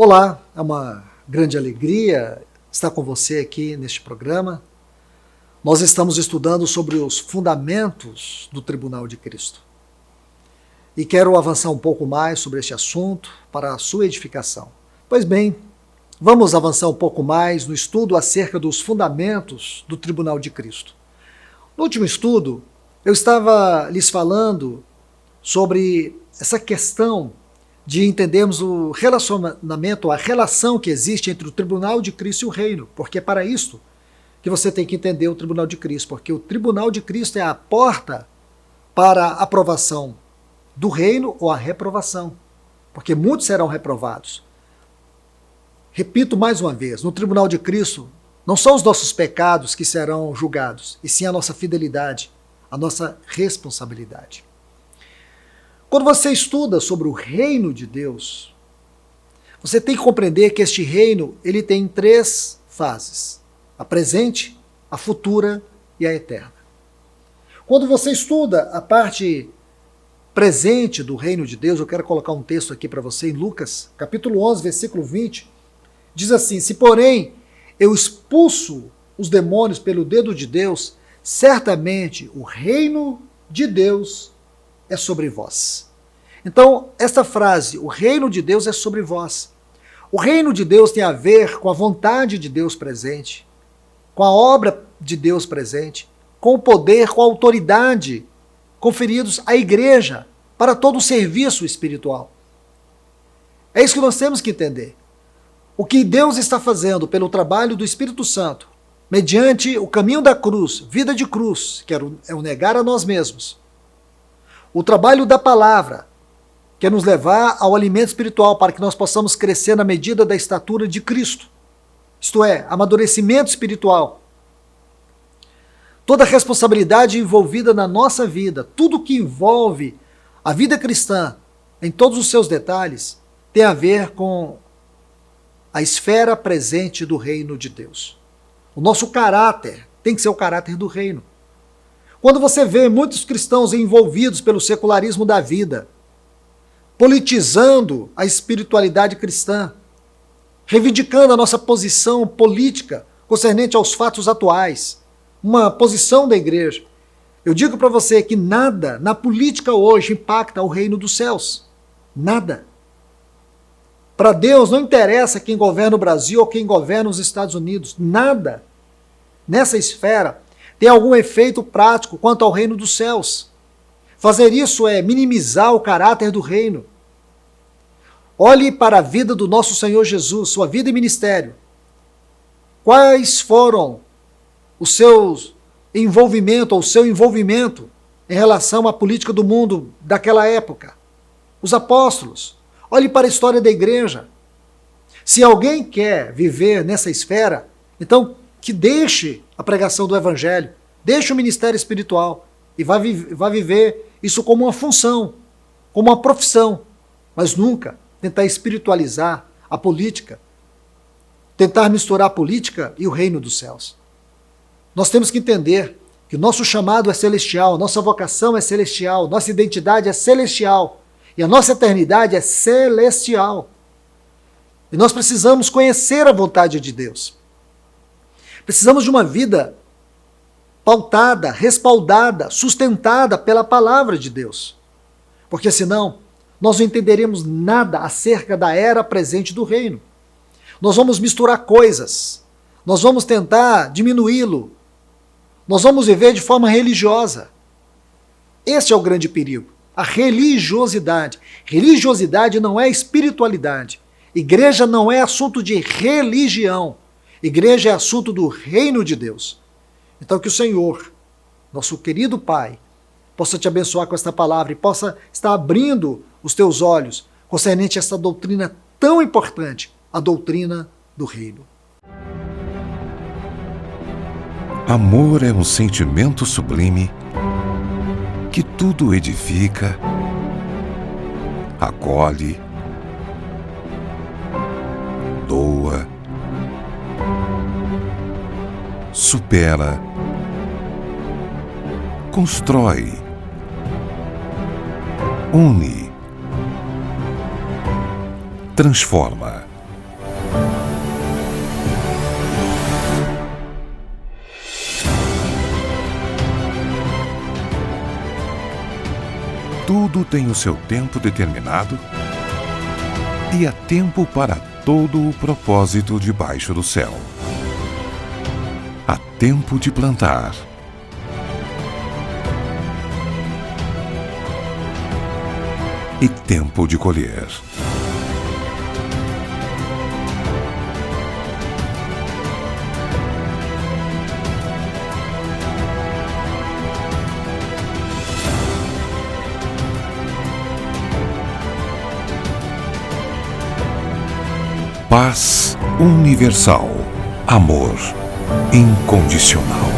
Olá, é uma grande alegria estar com você aqui neste programa. Nós estamos estudando sobre os fundamentos do Tribunal de Cristo. E quero avançar um pouco mais sobre este assunto para a sua edificação. Pois bem, vamos avançar um pouco mais no estudo acerca dos fundamentos do Tribunal de Cristo. No último estudo, eu estava lhes falando sobre essa questão de entendermos o relacionamento, a relação que existe entre o Tribunal de Cristo e o Reino, porque é para isto que você tem que entender o Tribunal de Cristo, porque o Tribunal de Cristo é a porta para a aprovação do Reino ou a reprovação, porque muitos serão reprovados. Repito mais uma vez, no Tribunal de Cristo não são os nossos pecados que serão julgados, e sim a nossa fidelidade, a nossa responsabilidade. Quando você estuda sobre o reino de Deus, você tem que compreender que este reino ele tem três fases: a presente, a futura e a eterna. Quando você estuda a parte presente do reino de Deus, eu quero colocar um texto aqui para você em Lucas, capítulo 11, versículo 20, diz assim: se porém eu expulso os demônios pelo dedo de Deus, certamente o reino de Deus é sobre vós. Então, esta frase, o reino de Deus é sobre vós. O reino de Deus tem a ver com a vontade de Deus presente, com a obra de Deus presente, com o poder, com a autoridade conferidos à igreja para todo o serviço espiritual. É isso que nós temos que entender. O que Deus está fazendo pelo trabalho do Espírito Santo, mediante o caminho da cruz, vida de cruz, que é o negar a nós mesmos, o trabalho da palavra, que é nos levar ao alimento espiritual para que nós possamos crescer na medida da estatura de Cristo, isto é, amadurecimento espiritual. Toda a responsabilidade envolvida na nossa vida, tudo que envolve a vida cristã, em todos os seus detalhes, tem a ver com a esfera presente do reino de Deus. O nosso caráter tem que ser o caráter do reino. Quando você vê muitos cristãos envolvidos pelo secularismo da vida, politizando a espiritualidade cristã, reivindicando a nossa posição política concernente aos fatos atuais, uma posição da igreja, eu digo para você que nada na política hoje impacta o reino dos céus. Nada. Para Deus não interessa quem governa o Brasil ou quem governa os Estados Unidos. Nada nessa esfera tem algum efeito prático quanto ao reino dos céus. Fazer isso é minimizar o caráter do reino. Olhe para a vida do nosso Senhor Jesus, sua vida e ministério. Quais foram os seus envolvimento ou o seu envolvimento em relação à política do mundo daquela época? Os apóstolos. Olhe para a história da igreja. Se alguém quer viver nessa esfera, então que deixe a pregação do evangelho, deixe o ministério espiritual e vá viver isso como uma função, como uma profissão, mas nunca tentar espiritualizar a política, tentar misturar a política e o reino dos céus. Nós temos que entender que o nosso chamado é celestial, nossa vocação é celestial, nossa identidade é celestial e a nossa eternidade é celestial. E nós precisamos conhecer a vontade de Deus. Precisamos de uma vida pautada, respaldada, sustentada pela palavra de Deus. Porque senão, nós não entenderemos nada acerca da era presente do reino. Nós vamos misturar coisas, nós vamos tentar diminuí-lo, nós vamos viver de forma religiosa. Esse é o grande perigo, a religiosidade. Religiosidade não é espiritualidade. Igreja não é assunto de religião. Igreja é assunto do reino de Deus. Então que o Senhor, nosso querido Pai, possa te abençoar com esta palavra e possa estar abrindo os teus olhos concernente a essa doutrina tão importante, a doutrina do reino. Amor é um sentimento sublime que tudo edifica, acolhe, doa, supera, constrói, une, transforma. tudo tem o seu tempo determinado e há tempo para todo o propósito debaixo do céu. Há tempo de plantar e tempo de colher. Paz universal. Amor incondicional.